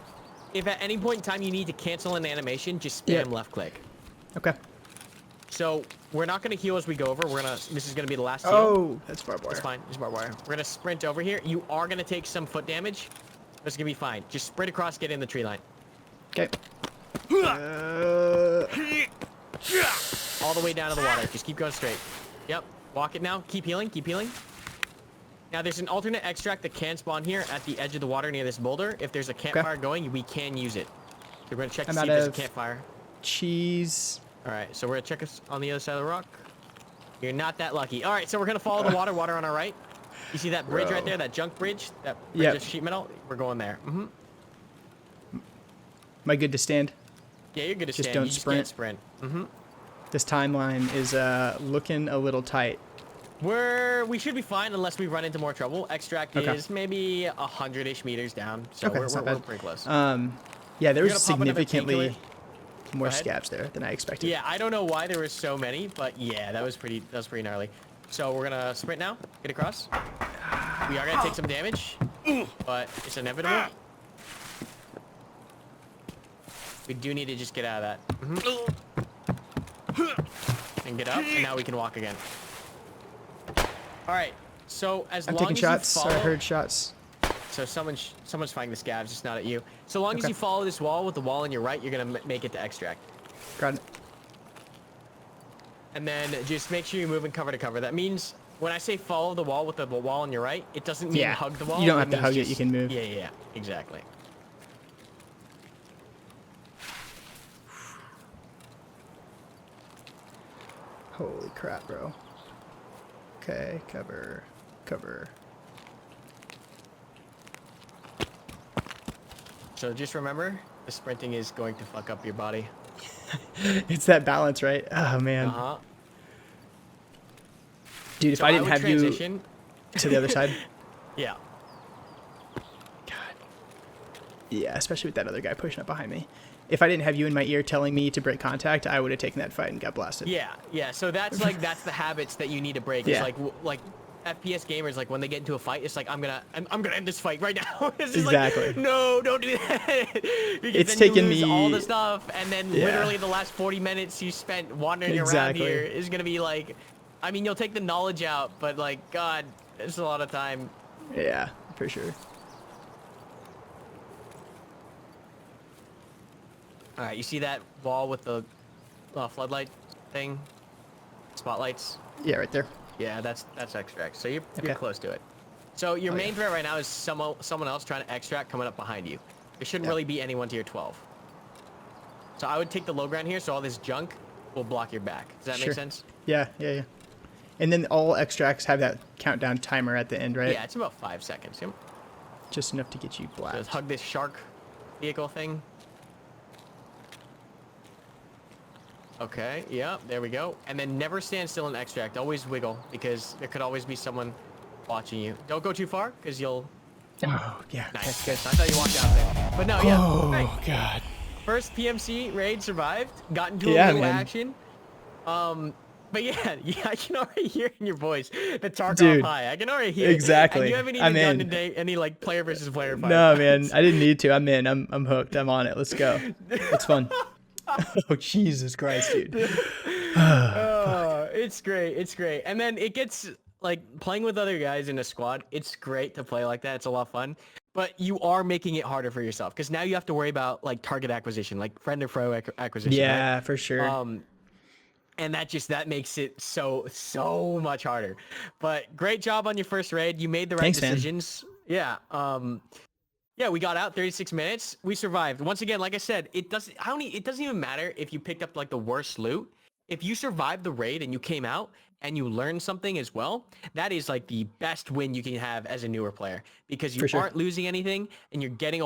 If at any point in time you need to cancel an animation, just spam left click.
Okay.
So we're not gonna heal as we go over. This is gonna be the last heal.
Oh, that's barbed wire.
That's fine. Just barbed wire. We're gonna sprint over here. You are gonna take some foot damage. That's gonna be fine. Just sprint across, get in the tree line.
Okay.
All the way down to the water. Just keep going straight. Yep. Walk it now. Keep healing. Keep healing. Now, there's an alternate extract that can spawn here at the edge of the water near this boulder. If there's a campfire going, we can use it. So we're going to check to see if there's a campfire.
Cheese.
All right. So we're going to check us on the other side of the rock. You're not that lucky. All right. So we're going to follow the water. Water on our right. You see that bridge right there? That junk bridge? That bridge of sheet metal? We're going there. Mm-hmm.
Am I good to stand?
Yeah, you're good to stand.
Don't
You just
sprint.
can't sprint. Mm-hmm.
This timeline is looking a little tight.
We should be fine unless we run into more trouble. Extract is maybe 100-ish meters down, so we're pretty close.
Yeah, there was significantly more
ahead.
scabs there than I expected.
Yeah, I don't know why there were so many, but yeah, that was pretty gnarly. So we're gonna sprint now, get across. We are gonna take some damage, but it's inevitable. We do need to just get out of that. And get up, and now we can walk again. All right. So as long as
I'm taking shots.
you follow,
I heard shots.
So someone's firing the scavs, just not at you. So long as you follow this wall with the wall on your right, you're gonna make it to extract.
Got it.
And then just make sure you're moving cover to cover. That means when I say follow the wall with the wall on your right, it doesn't mean hug the wall.
You don't have to hug it. You can move.
Yeah, exactly.
Holy crap, bro. Okay, cover.
So just remember, the sprinting is going to fuck up your body.
It's that balance, right? Oh, man.
Uh-huh.
Dude, if
So
I didn't have
transition.
you to the other side.
Yeah.
God. Yeah, especially with that other guy pushing up behind me. If I didn't have you in my ear telling me to break contact, I would have taken that fight and got blasted.
Yeah. So that's the habits that you need to break.
Yeah.
It's like FPS gamers, like when they get into a fight, it's like I'm gonna end this fight right now. It's just
Exactly.
like, no, don't do that. Because
It's
then you
taken
lose
me
all the stuff, and then literally the last 40 minutes you spent wandering around here is gonna be like, I mean, you'll take the knowledge out, but like, God, it's a lot of time.
Yeah, for sure.
All right, you see that wall with the floodlight thing, spotlights?
Yeah, right there.
Yeah, that's extract. So you're
Okay.
close to it. So your main threat right now is someone else trying to extract coming up behind you. There shouldn't really be anyone to your 12. So I would take the low ground here, so all this junk will block your back. Does that make sense?
Yeah. And then all extracts have that countdown timer at the end, right?
Yeah, it's about 5 seconds. Yep.
Just enough to get you
So
blacked.
just hug this shark vehicle thing. Okay, yeah, there we go. And then never stand still in extract. Always wiggle, because there could always be someone watching you. Don't go too far, because you'll...
Oh, yeah.
Nice. Good. I thought you walked out there. But no, yeah.
Oh,
Right.
God.
First PMC raid survived. Got into a little action. But yeah, I can already hear in your voice the Tarkov high. I can already hear it.
Exactly.
And you haven't even done today any like player versus player fight.
No, man. I didn't need to. I'm in. I'm hooked. I'm on it. Let's go. It's fun. Oh, Jesus Christ, dude.
It's great. It's great. And then it gets like playing with other guys in a squad. It's great to play like that. It's a lot of fun. But you are making it harder for yourself because now you have to worry about like target acquisition, like friend or foe acquisition.
Yeah,
right?
for sure.
And that makes it so much harder. But great job on your first raid. You made the right
Thanks, man.
decisions. Yeah. Yeah, we got out 36 minutes. We survived. Once again, like I said, it doesn't even matter if you picked up like the worst loot. If you survived the raid and you came out and you learned something as well, that is like the best win you can have as a newer player, because you
For sure.
aren't losing anything and you're getting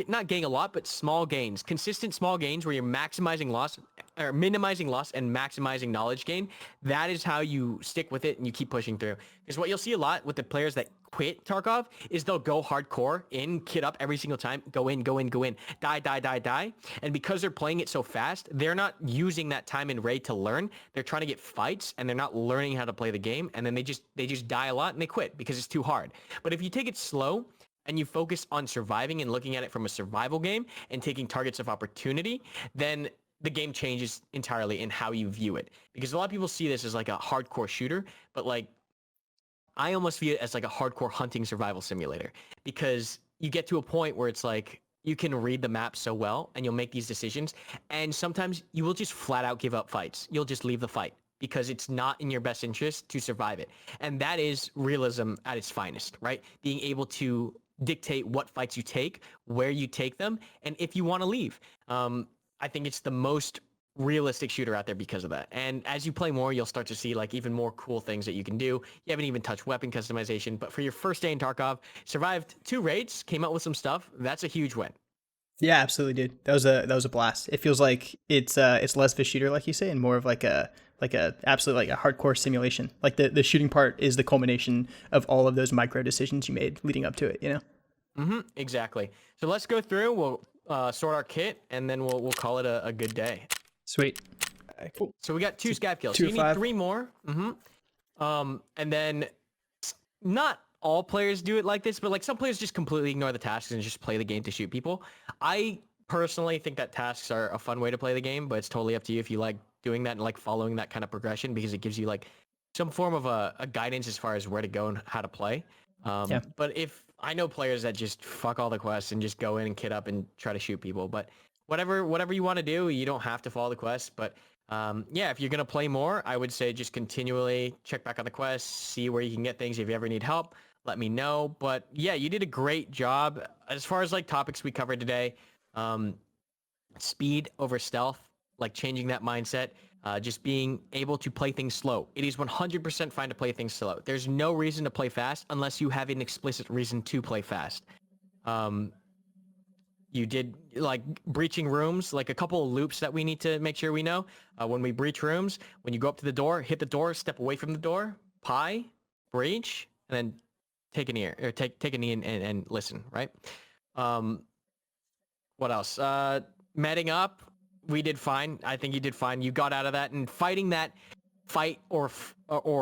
not getting a lot, but small gains, consistent small gains where you're maximizing loss or minimizing loss and maximizing knowledge gain. That is how you stick with it and you keep pushing through. Because what you'll see a lot with the players that quit Tarkov is they'll go hardcore in, kit up every single time, go in, die. And because they're playing it so fast, they're not using that time in raid to learn. They're trying to get fights and they're not learning how to play the game. And then they just die a lot and they quit because it's too hard. But if you take it slow and you focus on surviving and looking at it from a survival game and taking targets of opportunity, then the game changes entirely in how you view it. Because a lot of people see this as like a hardcore shooter, but like, I almost view it as like a hardcore hunting survival simulator, because you get to a point where it's like you can read the map so well and you'll make these decisions. And sometimes you will just flat out give up fights. You'll just leave the fight because it's not in your best interest to survive it. And that is realism at its finest, right? Being able to dictate what fights you take, where you take them, and if you want to leave. I think it's the most realistic shooter out there because of that. And as you play more, you'll start to see like even more cool things that you can do. You haven't even touched weapon customization, but for your first day in Tarkov, survived 2 raids, came out with some stuff. That's a huge win.
Yeah, absolutely, dude. That was a blast. It feels like it's less of a shooter, like you say, and more of like a absolutely like a hardcore simulation. Like the shooting part is the culmination of all of those micro decisions you made leading up to it, you know?
Exactly. So let's go through. We'll sort our kit, and then we'll call it a good day.
Sweet. All right, cool.
So we got 2 scav kills. So
2
you
of
need
5.
3 more. And then not all players do it like this, but like some players just completely ignore the tasks and just play the game to shoot people. I personally think that tasks are a fun way to play the game, but it's totally up to you if you like doing that and like following that kind of progression, because it gives you like some form of a guidance as far as where to go and how to play.
Yeah.
But if I know players that just fuck all the quests and just go in and kit up and try to shoot people, but whatever you want to do, you don't have to follow the quests. But yeah, if you're going to play more, I would say just continually check back on the quests, see where you can get things. If you ever need help, let me know. But yeah, you did a great job. As far as like topics we covered today, speed over stealth, like changing that mindset, just being able to play things slow. It is 100% fine to play things slow. There's no reason to play fast unless you have an explicit reason to play fast. You did like breaching rooms, like a couple of loops that we need to make sure we know. When we breach rooms, when you go up to the door, hit the door, step away from the door, breach, and then take an ear or take a knee and listen, right? What else? Medding up, we did fine. I think you did fine. You got out of that, and fighting that fight or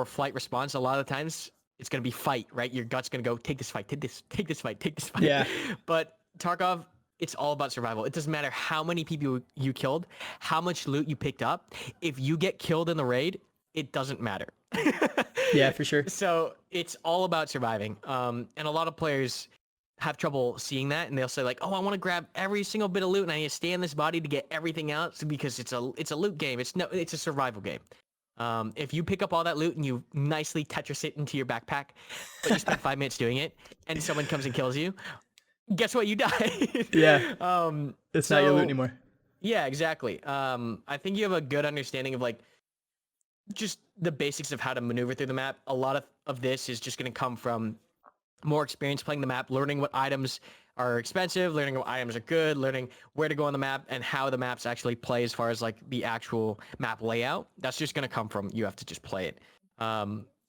flight response. A lot of times it's gonna be fight, right? Your gut's gonna go take this fight, take this fight.
Yeah.
But Tarkov, it's all about survival. It doesn't matter how many people you killed, how much loot you picked up. If you get killed in the raid, it doesn't matter.
Yeah, for sure.
So it's all about surviving. And a lot of players have trouble seeing that, and they'll say like, "Oh, I want to grab every single bit of loot, and I need to stay in this body to get everything else because it's a loot game. It's a survival game." If you pick up all that loot and you nicely Tetris it into your backpack, but you spend 5 minutes doing it, and someone comes and kills you, guess what? You die.
Yeah. It's not your loot anymore.
Yeah, exactly. I think you have a good understanding of like just the basics of how to maneuver through the map. A lot of this is just going to come from more experience playing the map, learning what items are expensive, learning what items are good, learning where to go on the map and how the maps actually play as far as like the actual map layout. That's just going to come from you have to just play it.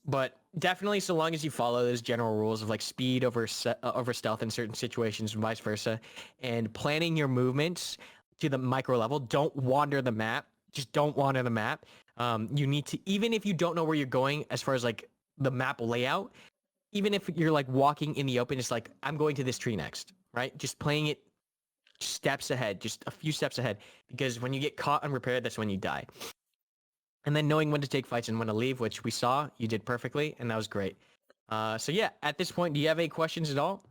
But definitely, so long as you follow those general rules of like speed over stealth in certain situations and vice versa, and planning your movements to the micro level, don't wander the map. Just don't wander the map. You need to, even if you don't know where you're going as far as like the map layout, even if you're like walking in the open, it's like, I'm going to this tree next, right? Just playing it steps ahead, just a few steps ahead, because when you get caught unprepared, that's when you die. And then knowing when to take fights and when to leave, which we saw, you did perfectly, and that was great. So yeah, at this point, do you have any questions at all?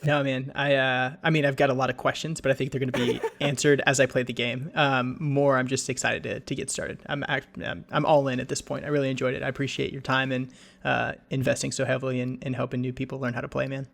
No, man. I mean, I've got a lot of questions, but I think they're going to be answered as I play the game. I'm just excited to get started. I'm all in at this point. I really enjoyed it. I appreciate your time and investing so heavily in helping new people learn how to play, man.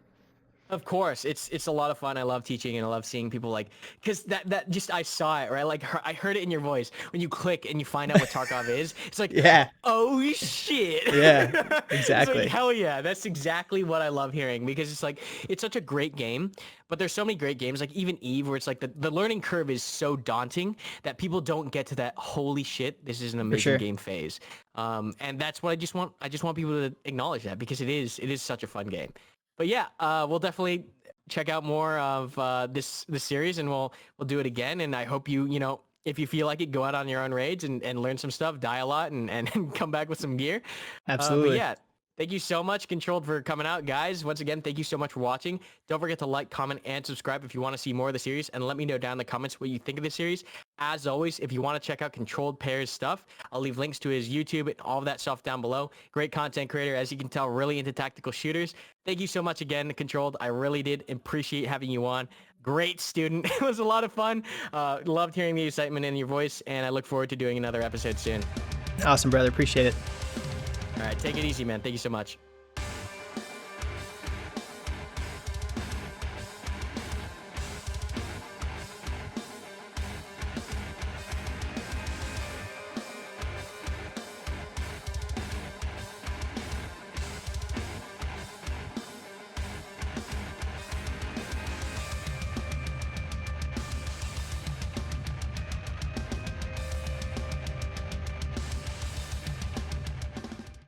Of course, it's a lot of fun. I love teaching and I love seeing people like, because that just I saw it, right? Like I heard it in your voice when you click and you find out what Tarkov is. It's like,
Yeah.
Oh shit.
Yeah,
It's
exactly.
like, hell yeah, that's exactly what I love hearing, because it's like it's such a great game, but there's so many great games like even Eve where it's like the learning curve is so daunting that people don't get to that holy shit, this is an amazing
sure.
game phase. And that's what I just want people to acknowledge that, because it is such a fun game. But yeah, we'll definitely check out more of this series, and we'll do it again. And I hope you know, if you feel like it, go out on your own raids and learn some stuff, die a lot, and come back with some gear.
Absolutely.
But yeah, thank you so much, Controlled, for coming out. Guys, once again, thank you so much for watching. Don't forget to like, comment, and subscribe if you want to see more of the series, and let me know down in the comments what you think of the series. As always, if you want to check out Controlled Pairs stuff, I'll leave links to his YouTube and all of that stuff down below. Great content creator, as you can tell, really into tactical shooters. Thank you so much again, Controlled. I really did appreciate having you on. Great student. It was a lot of fun. Loved hearing the excitement in your voice, and I look forward to doing another episode soon.
Awesome, brother. Appreciate it.
All right, take it easy, man. Thank you so much.